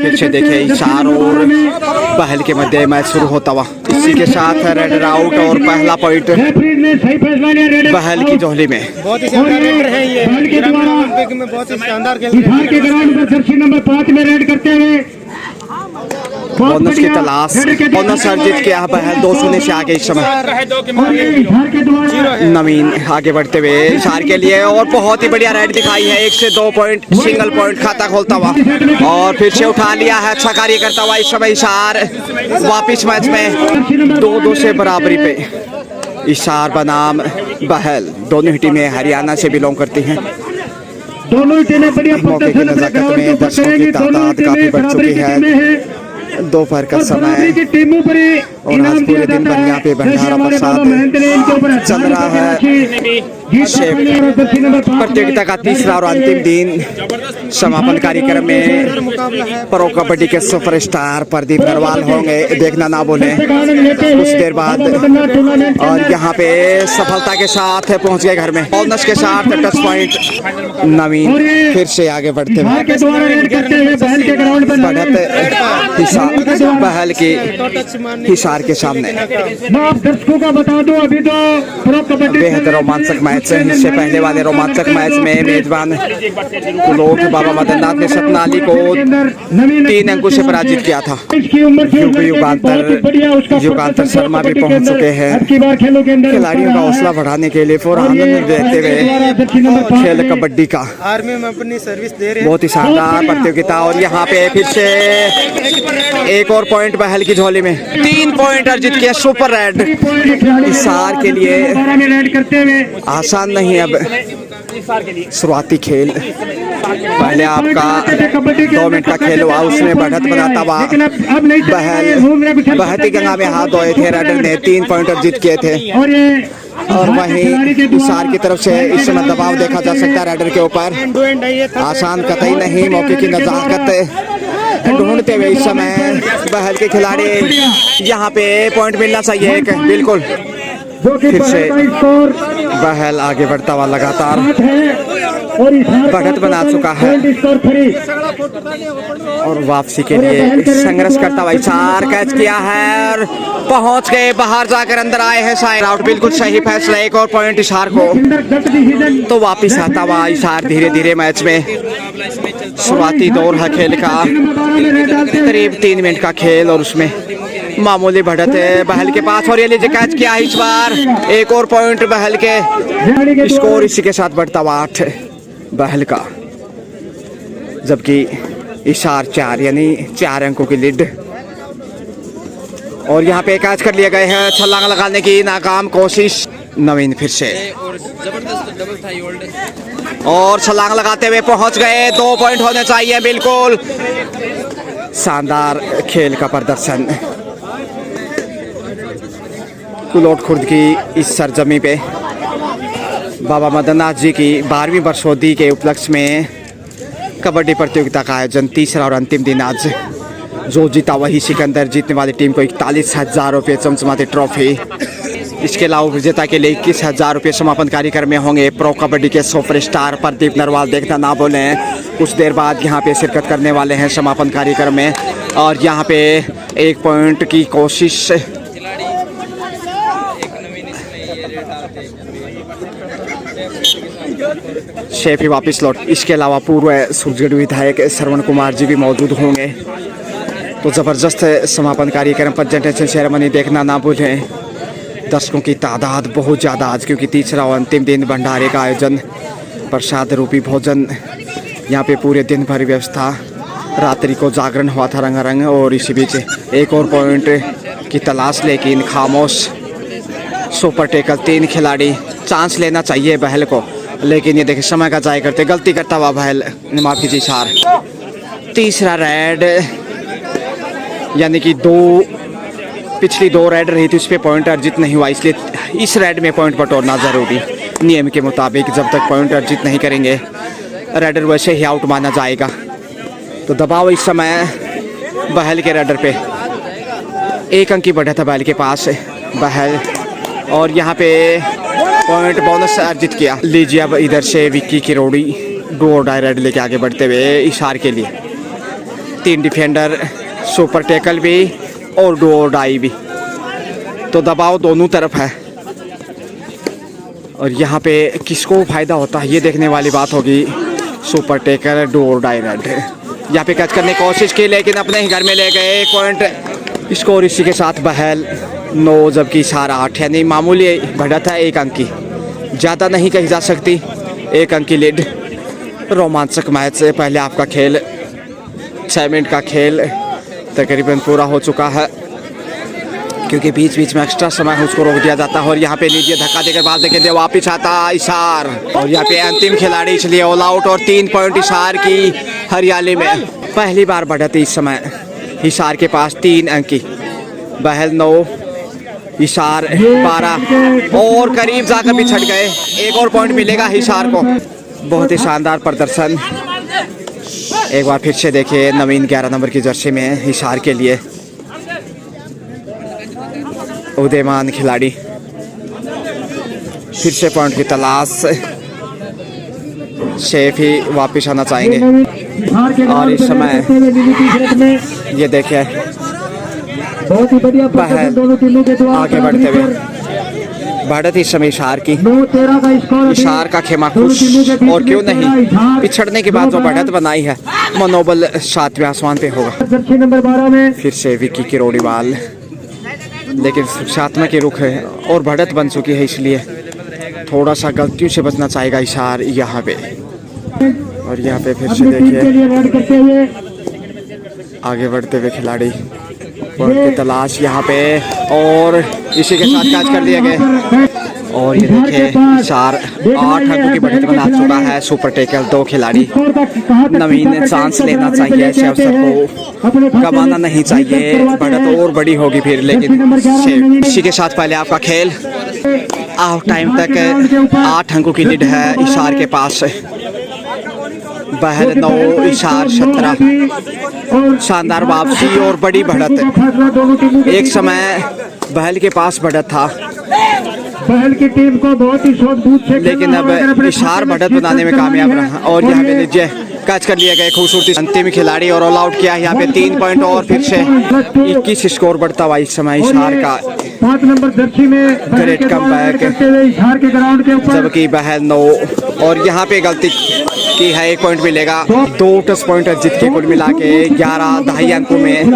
फिर से देखे इशार और बहल के मध्य मैच शुरू होता हुआ। इसी के साथ रेडर आउट और पहला पॉइंट बहल की जोहली में। बहुत ही शानदार रेडर है ये, में बहुत ही शानदार खेल के ग्राउंड पर जर्सी नंबर 5 में रेड करते हुए बोनस की तलाश, बोनस अर्जित किया बहल 2 शून्य से आगे इस समय। नवीन आगे बढ़ते हुए इशार के लिए और बहुत ही बढ़िया राइड दिखाई है। 1 से 2 पॉइंट सिंगल पॉइंट खाता खोलता हुआ और फिर से उठा लिया है। अच्छा कार्य करता हुआ इस समय इशार वापिस मैच में 2-2 से बराबरी पे। इशार बनाम बहल दोनों ही टीमें हरियाणा से बिलोंग करती हैं। दोनों टीमें बढ़िया मौके की नजाकत में दर्शकों की तादाद काफी बढ़ चुकी है। दोपहर का समय और आज पूरे दिन भर यहाँ पे भंडारा प्रसाद चल रहा है। प्रतियोगिता का तीसरा और अंतिम दिन समापन कार्यक्रम में प्रो कबड्डी के सुपरस्टार प्रदीप नरवाल होंगे, देखना ना भूलें कुछ देर बाद। और यहाँ पे सफलता के साथ पहुँच गए घर में। बोनस के साथ टच पॉइंट नवीन फिर से आगे बढ़ते हुए बढ़त बहल के हिसार के सामने। दर्शकों का बता दो अभी तो बेहद रोमांचक मैच है। इससे पहले वाले रोमांचक मैच में मेजबान कुलोट बाबा मदननाथ ने सतनाली को 3 अंकों से पराजित किया था। युगांतर शर्मा भी पहुंच चुके हैं। खिलाड़ियों का हौसला बढ़ाने के लिए पूरा आनंद देते हुए खेल कबड्डी का आर्मी में अपनी सर्विस दे रहे हैं। बहुत ही शानदार प्रतियोगिता। और यहाँ पे फिर से एक और पॉइंट बहल की झोली में 3 पॉइंट अर्जित किया। सुपर रेड इशार के लिए आसान नहीं। अब शुरुआती खेल पहले आपका 2 मिनट का खेल हुआ, उसमें बढ़त बनाता हुआ बहल बहती गंगा में हाथ धोए थे। रेडर ने 3 पॉइंट अर्जित किए थे और वहीं इशार की तरफ से इस समय दबाव देखा जा सकता है रेडर के ऊपर। आसान कतई नहीं। मौके की नजाकत ढूंढते हुए इस समय बहल के खिलाड़ी यहाँ पे पॉइंट मिलना चाहिए एक। बिल्कुल फिर से बहल आगे बढ़ता हुआ लगातार बढ़त बना चुका है और वापसी के लिए संघर्ष करता हुआ इशार कैच किया है और पहुंच गए। बाहर जाकर अंदर आए हैं साइड आउट। बिल्कुल सही फैसला। एक और पॉइंट इशार को तो वापिस आता हुआ इशार धीरे धीरे मैच में। शुरुआती दौर है खेल का, करीब 3 मिनट का खेल और उसमें मामूली बढ़त है बहल के पास। और ये लीजिए कैच किया इस बार। एक और पॉइंट बहल के। स्कोर इसी के साथ बढ़ता हुआ 8 बहल का, जबकि इशार 4 यानी 4 अंकों की लीड। और यहाँ पे कैच कर लिए गए हैं। छलांग लगाने की नाकाम कोशिश। नवीन फिर से और छलांग लगाते हुए पहुंच गए। 2 पॉइंट होने चाहिए। बिल्कुल शानदार खेल का प्रदर्शन। कुलोट खुर्द की इस सरजमी पे बाबा मदननाथ जी की 12वीं वर्षोत्सव के उपलक्ष्य में कबड्डी प्रतियोगिता का आयोजन। तीसरा और अंतिम दिन आज। जो जीता वही सिकंदर। जीतने वाली टीम को 41,000 रुपये चमचमाती ट्रॉफी। इसके अलावा विजेता के लिए 21,000 रुपये समापन कार्यक्रम में होंगे। प्रो कबड्डी के सुपरस्टार प्रदीप नरवाल, देखना ना भूलें कुछ देर बाद यहाँ पे शिरकत करने वाले हैं समापन कार्यक्रम में। और यहाँ पे 1 पॉइंट की कोशिश। शेफ ही वापिस लौट। इसके अलावा पूर्व सूरजगढ़ विधायक श्रवण कुमार जी भी मौजूद होंगे। तो ज़बरदस्त समापन कार्यक्रम प्रेजेंटेशन सेरेमनी देखना ना भूलें। दर्शकों की तादाद बहुत ज़्यादा आज, क्योंकि तीसरा और अंतिम दिन भंडारे का आयोजन। प्रसाद रूपी भोजन यहाँ पे पूरे दिन भर व्यवस्था। रात्रि को जागरण हुआ था रंगारंग। और इसी बीच एक और पॉइंट की तलाश, लेकिन खामोश। सुपर टेकल 3 खिलाड़ी। चांस लेना चाहिए बहल को, लेकिन ये देखिए समय का जाया करते गलती करता हुआ बहल। माफ कीजिए इशार। तीसरा रेड यानी कि पिछली 2 रेड रही थी, उस पर पॉइंट अर्जित नहीं हुआ, इसलिए इस रेड में पॉइंट बटोरना जरूरी। नियम के मुताबिक जब तक पॉइंट अर्जित नहीं करेंगे रेडर वैसे ही आउट माना जाएगा। तो दबाव इस समय बहल के रेडर पे। 1 अंक की बढ़त है बहल के पास। बहल और यहाँ पे पॉइंट बोनस अर्जित किया। लीजिए अब इधर से विक्की किरोड़ी 2 डाई रेड लेके आगे बढ़ते हुए इशार के लिए। तीन डिफेंडर, सुपर टैकल भी और डू और डाई भी, तो दबाव दोनों तरफ है। और यहाँ पे किसको फ़ायदा होता है ये देखने वाली बात होगी। सुपर टैकल, डू और डाई रेड। यहाँ पे कैच करने की कोशिश की लेकिन अपने ही घर में ले गए 1 पॉइंट। स्कोर इसी के साथ बहल 9 जबकि इशार 8, यानी मामूली बढ़त है 1 अंक की, ज़्यादा नहीं कही जा सकती। 1 अंक की लीड। रोमांचक मैच से पहले आपका खेल 6 मिनट का खेल तकरीबन पूरा हो चुका है, क्योंकि बीच बीच में एक्स्ट्रा समय उसको रोक दिया जाता है। और यहाँ पे लीजिए धक्का देकर बात देखे दे वापिस आता इशार, और यहाँ पे अंतिम खिलाड़ी इसलिए ऑल आउट। और 3 पॉइंट इशार की हरियाली में पहली बार बढ़त इस समय इशार के पास 3 अंक की। बहल 9, इशार 12 और करीब जाकर पिछड़ गए। 1 और पॉइंट मिलेगा इशार को। बहुत ही शानदार प्रदर्शन। एक बार फिर से देखिए नवीन 11 नंबर की जर्सी में इशार के लिए उदयमान खिलाड़ी। फिर से पॉइंट की तलाश। शेफ ही वापिस आना चाहेंगे। और इस समय ये देखिए बहुत ही बढ़िया प्रदर्शन दोनों टीमों के द्वारा आगे बढ़ते हुए बढ़त इस समय इशार की। 9-13 का स्कोर। इशार का खेमा खुश, और क्यों नहीं, पिछड़ने के बाद जो बढ़त बनाई है मनोबल 7वें आसमान पे होगा। जर्सी नंबर 12 में फिर से विक्की किरोड़ीवाल, लेकिन सुरक्षात्मक के रुख है और बढ़त बन चुकी है, इसलिए थोड़ा सा गलतियों से बचना चाहेगा इशार यहाँ पे। और यहाँ पे फिर से देखिए आगे बढ़ते हुए खिलाड़ी पॉइंट की तलाश यहाँ पे, और इसी के साथ कैच कर दिए गए। और ये देखिए इशार 8 अंकों की बढ़त बना चुका है। सुपर टैकल 2 खिलाड़ी। नवीन ने चांस लेना चाहिए, ऐसे अवसर को गंवाना नहीं चाहिए, बढ़त और बड़ी होगी फिर। लेकिन इसी के साथ पहले आपका खेल आउट टाइम तक 8 अंकों की लीड है इशार के पास। बहल 9, इशार 17। शानदार वापसी और बड़ी बढ़त। एक समय बहल के पास बढ़त था, बहल की टीम को बहुत ही सूझबूझ से, लेकिन अब इशार बढ़त बनाने में कामयाब रहा। और यहाँ पे लीजिए कैच कर लिया गया खूबसूरती। अंतिम खिलाड़ी और ऑल आउट किया यहाँ पे 3 पॉइंट। और फिर से 21 स्कोर बढ़ता हुआ इस समय इशार का। 5 नंबर जर्सी में ग्रेट कमबैक, इशार के ग्राउंड के ऊपर, जबकि बहल 9। और यहाँ पे गलती की है, 1 पॉइंट मिलेगा। 2 टच पॉइंट जीत के कुल मिला के 11 ढाई अंकों में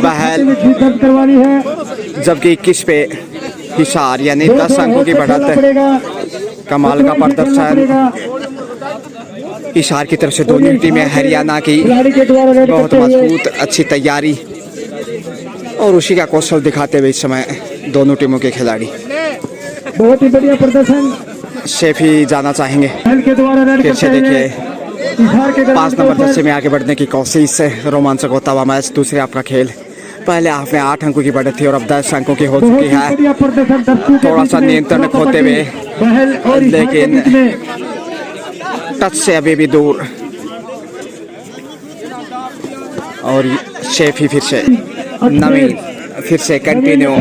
बहल, करवानी है, जबकि 21 पे इशार, यानी 10 अंकों की बढ़त। कमाल का प्रदर्शन इशार की तरफ से दोनों टीमें। हरियाणा की बहुत मजबूत अच्छी तैयारी और उसी का कौशल दिखाते हुए इस समय दोनों टीमों के खिलाड़ी। बहुत ही बढ़िया प्रदर्शन। शेफ ही जाना चाहेंगे। के द्वारा फिर से देखिए 5 नंबर जर्सी में आगे बढ़ने की कोशिश से रोमांचक होता हुआ मैच। दूसरे आपका खेल पहले हाफ में 8 अंकों की बढ़त थी और अब 10 अंकों की हो चुकी है। थोड़ा सा नियंत्रण खोते हुए, लेकिन टच से अभी भी दूर। और शेफ ही फिर से नवीन फिर से कंटिन्यू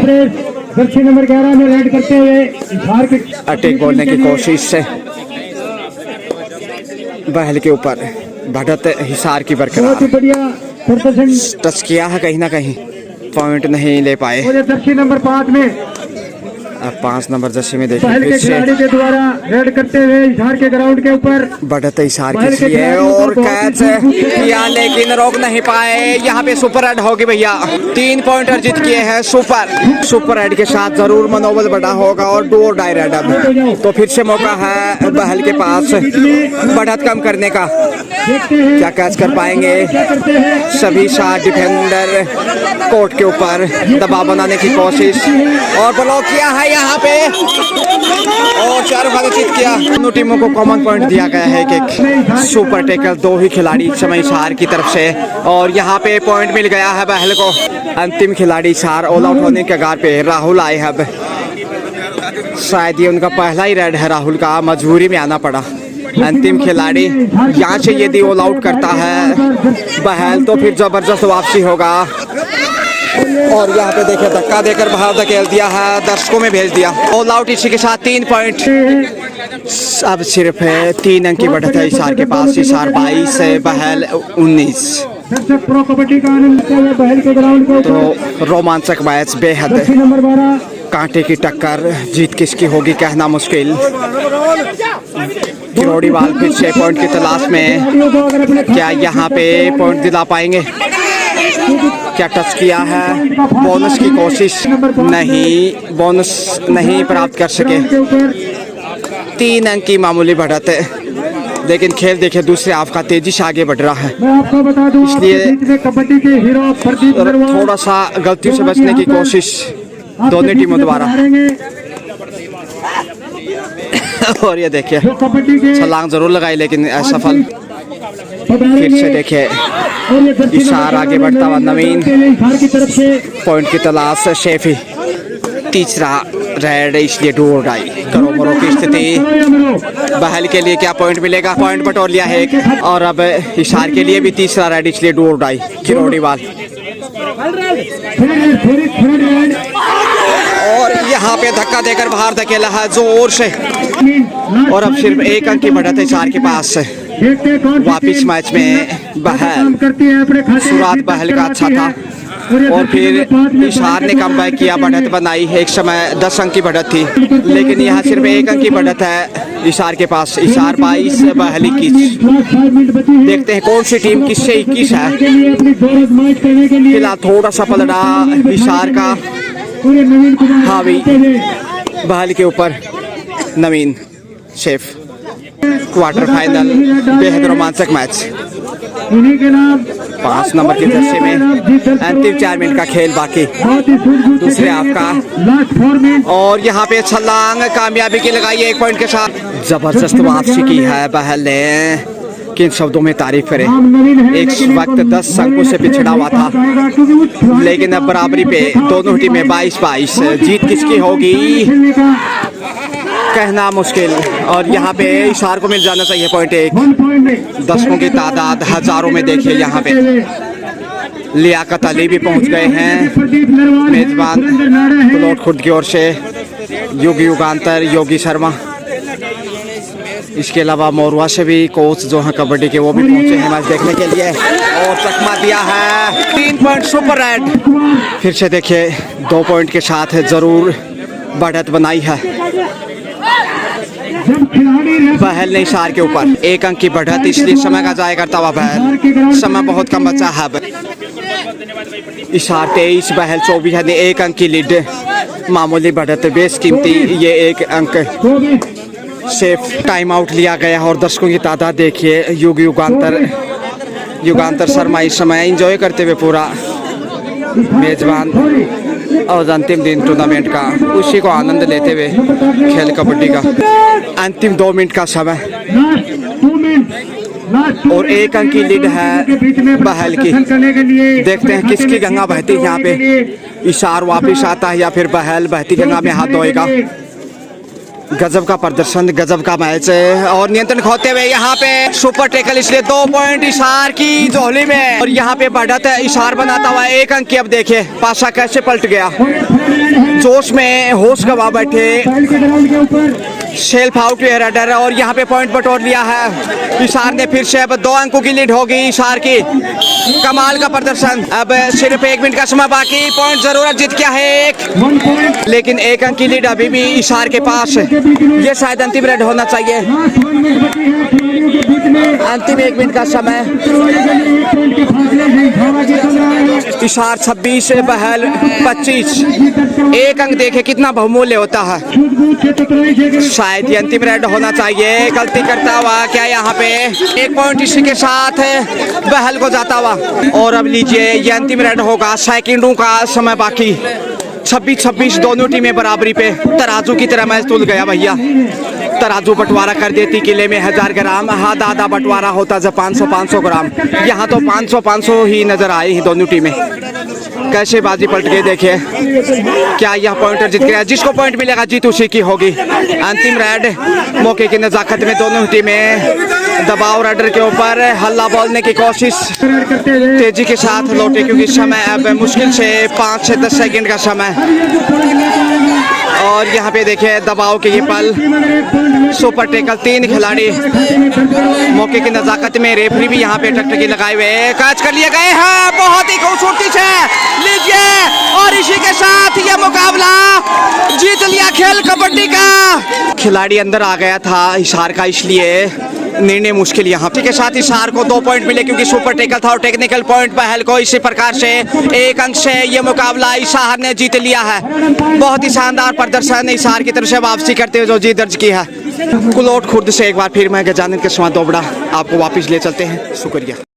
जर्सी नंबर 11 में रेड करते हुए इशार के अटैक बोलने की कोशिश से बहल के ऊपर बढ़त हिसार की बरकरार। बहुत ही बढ़िया प्रदर्शन टच किया है, कहीं ना कहीं पॉइंट नहीं ले पाए। जर्सी नंबर 5 में, अब 5 नंबर जर्सी में बहल देखिए के खिलाड़ी के द्वारा रेड करते हुए इशार के ग्राउंड के ऊपर बढ़त इशार की है और कैच किया, लेकिन रोक नहीं पाए। यहाँ पे सुपर हेड होगी भैया। 3 पॉइंट अर्जित किए हैं सुपर हेड के साथ जरूर मनोबल बढ़ा होगा और 2 और डाई रेड। अब तो फिर से मौका है बहल के पास बढ़त कम करने का। क्या कैच कर पाएंगे? सभी 7 डिफेंडर कोर्ट के ऊपर दबाव बनाने की कोशिश और ब्लॉक किया है यहाँ पे और 4 चित किया। दोनों टीमों को कॉमन पॉइंट दिया गया है कि सुपर टैकल 2 ही खिलाड़ी इस समय इशार की तरफ से, और यहाँ पे पॉइंट मिल गया है बहल को। अंतिम खिलाड़ी इशार ऑल आउट होने के कगार पे राहुल आए हैं। अब शायद ये उनका पहला ही रेड है राहुल का, मजबूरी में आना पड़ा। अंतिम खिलाड़ी यहाँ से यदि ऑल आउट करता है बहल तो फिर जबरदस्त वापसी होगा। और यहाँ पे देखिए धक्का देकर बाहर धकेल दिया है, दर्शकों में भेज दिया। ऑल आउट इसी के साथ 3 पॉइंट। अब सिर्फ 3 अंक की बढ़त है इशार के पास। इशार 22 है, बहल 19। दर्शक प्रो कबड्डी का आनंद लेते हुए बहल के ग्राउंड के ऊपर तो रोमांचक मैच बेहद जर्सी नंबर 12 कांटे की टक्कर, जीत किसकी होगी कहना मुश्किल। किरोड़ीवाल फिर 6 पॉइंट की तलाश में, खिलाड़ियों को अगर अपने क्या यहाँ पे पॉइंट दिला पाएंगे? क्या टच किया है? बोनस की कोशिश नहीं, बोनस नहीं प्राप्त कर सके। के ऊपर 3 अंक की मामूली बढ़त है, लेकिन खेल देखिए दूसरे हाफ का तेजी से आगे बढ़ रहा है। मैं आपको बता दूं इसलिए आपके बीच में कबड्डी के हीरो प्रदीप और नरवाल थोड़ा सा गलतियों से बचने की कोशिश आपके दोनों बीच टीमों में द्वारा। पधारेंगे, और ये देखिए जो कबड्डी के छलांग जरूर लगाई लेकिन असफल। पधारेंगे। फिर से देखिए और ये जर्सी इशार नंबर आगे 12 बढ़ता हुआ नवीन। के लिए इशार की तरफ से पॉइंट की तलाश शेफी, तीसरा रेड, इसलिए डू और डाई। करो मरो की स्थिति, बहल के लिए क्या पॉइंट मिलेगा? पॉइंट बटोर लिया है एक, और अब इशार के लिए भी तीसरा रेड, इसलिए डू और डाई। किरोड़ीवाल और यहाँ पे धक्का देकर बाहर धकेला है जोर से, और अब सिर्फ 1 अंक की बढ़त है इशार के पास से। वापिस मैच में बहल, शुरुआत बहल का अच्छा था और फिर इशार ने कमबैक किया, बढ़त बनाई। एक समय 10 अंक की बढ़त थी, लेकिन यहाँ सिर्फ 1 अंक की बढ़त है इशार के पास। इशार 22, बहल 21। देखते हैं कौन सी टीम किससे 21 है। फिलहाल थोड़ा सा पलड़ा इशार का हावी बहल के ऊपर। नवीन शेफ, क्वार्टर फाइनल बेहद रोमांचक मैच। 5 नंबर की जर्सी में अंतिम 4 मिनट का खेल बाकी दूसरे हाफ का, और यहाँ पे छलांग कामयाबी की लगाई 1 पॉइंट के साथ। जबरदस्त वापसी की है बहल ने, किन शब्दों में तारीफ करें। एक वक्त 10 अंकों से पिछड़ा हुआ था, लेकिन अब बराबरी पे दोनों टीमें 22-22। जीत किसकी होगी कहना मुश्किल, और यहाँ पे इशार को मिल जाना चाहिए पॉइंट 1। दर्शकों की तादाद हजारों में देखिए यहाँ पे। लियाकत अली भी पहुँच गए हैं, मेजबान प्लॉट खुद की ओर से युग युगांतर योगी शर्मा। इसके अलावा मोरवा से भी कोच जो हैं कबड्डी के, वो भी पहुंचे हैं मैच देखने के लिए, और चकमा दिया है 3 पॉइंट सुपर रेड। फिर से देखिए 2 पॉइंट के साथ जरूर बढ़त बनाई है बहल ने इशार के ऊपर। 1 अंक की बढ़त, इसलिए समय का जाया करता हुआ बहल, समय बहुत कम बचा है। इशार 23, बहल 24 है, 1 अंक की लीड। मामूली बढ़त, बेस कीमती ये 1 अंक। सेफ टाइम आउट लिया गया और दर्शकों की तादाद देखिए। युग युगांतर शर्मा इस समय एंजॉय करते हुए पूरा मेजबान और अंतिम दिन टूर्नामेंट का, उसी को आनंद लेते हुए खेल कबड्डी का। अंतिम 2 मिनट का समय और 1 अंक की लीड है बहल की। देखते हैं किसकी गंगा बहती है यहाँ पे। इशार वापिस आता है या फिर बहल बहती गंगा में हाथ धोएगा। गजब का प्रदर्शन, गजब का मैच है, और नियंत्रण खोते हुए यहाँ पे सुपर टैकल, इसलिए 2 पॉइंट इशार की झोली में। और यहाँ पे बढ़त है, इशार बनाता हुआ 1 अंक की। अब देखिए पासा कैसे पलट गया, जोश में होश गवा बैठे, सेल्फ आउट रेडर, और यहाँ पे पॉइंट बटोर लिया है इशार ने। फिर से अब 2 अंकों की लीड होगी इशार की। कमाल का प्रदर्शन। अब सिर्फ 1 मिनट का समय बाकी, पॉइंट जरूरत जीत क्या है 1, लेकिन 1 अंक की लीड अभी भी इशार के पास। ये शायद अंतिम रेड होना चाहिए। अंतिम 1 मिनट का समय। इशार 26, बहल 25। 1 अंक देखे कितना बहुमूल्य होता है। शायद ये अंतिम रेड होना चाहिए। गलती करता हुआ क्या यहाँ पे 1 पॉइंट इसी के साथ बहल को जाता हुआ। और अब लीजिए ये अंतिम रेड होगा, सेकंडों का समय बाकी। 26-26 दोनों टीमें बराबरी पे। तराजू की तरह मैच तुल गया भैया। तराजू बंटवारा कर देती किले में 1000 ग्राम, आधा बंटवारा होता जब 500 ग्राम। यहाँ तो 500 ही नजर आई दोनों टीमें। कैसे बाजी पलट गई देखिए। क्या यह पॉइंटर जीत गया? जिसको पॉइंट मिलेगा जीत उसी की होगी। अंतिम रेड, मौके की नजाकत में दोनों टीमें दबाव रेडर के ऊपर हल्ला बोलने की कोशिश तेजी के साथ लौटे, क्योंकि समय अब मुश्किल से 5 से 10 सेकंड का समय। और यहाँ पे देखिए दबाव के ये पल, सुपर टैकल, 3 खिलाड़ी मौके की नजाकत में, रेफरी भी यहाँ पे टकटकी लगाए हुए, कैच कर लिए गए हैं, बहुत ही खूबसूरती से लीजिए। और इसी के साथ ये मुकाबला जीत लिया खेल कबड्डी का। खिलाड़ी अंदर आ गया था इशार का, इसलिए निर्णय मुश्किल यहाँ के साथ इशार को 2 पॉइंट मिले क्योंकि सुपर टैकल था और टेक्निकल पॉइंट पहल को। इसी प्रकार से 1 अंक से ये मुकाबला इशार ने जीत लिया है। बहुत ही शानदार प्रदर्शन इशार की तरफ से वापसी करते हुए जो जीत दर्ज की है। कुलोट खुर्द से एक बार फिर मैं गजानन के स्वाद दोबड़ा आपको वापस ले चलते हैं। शुक्रिया।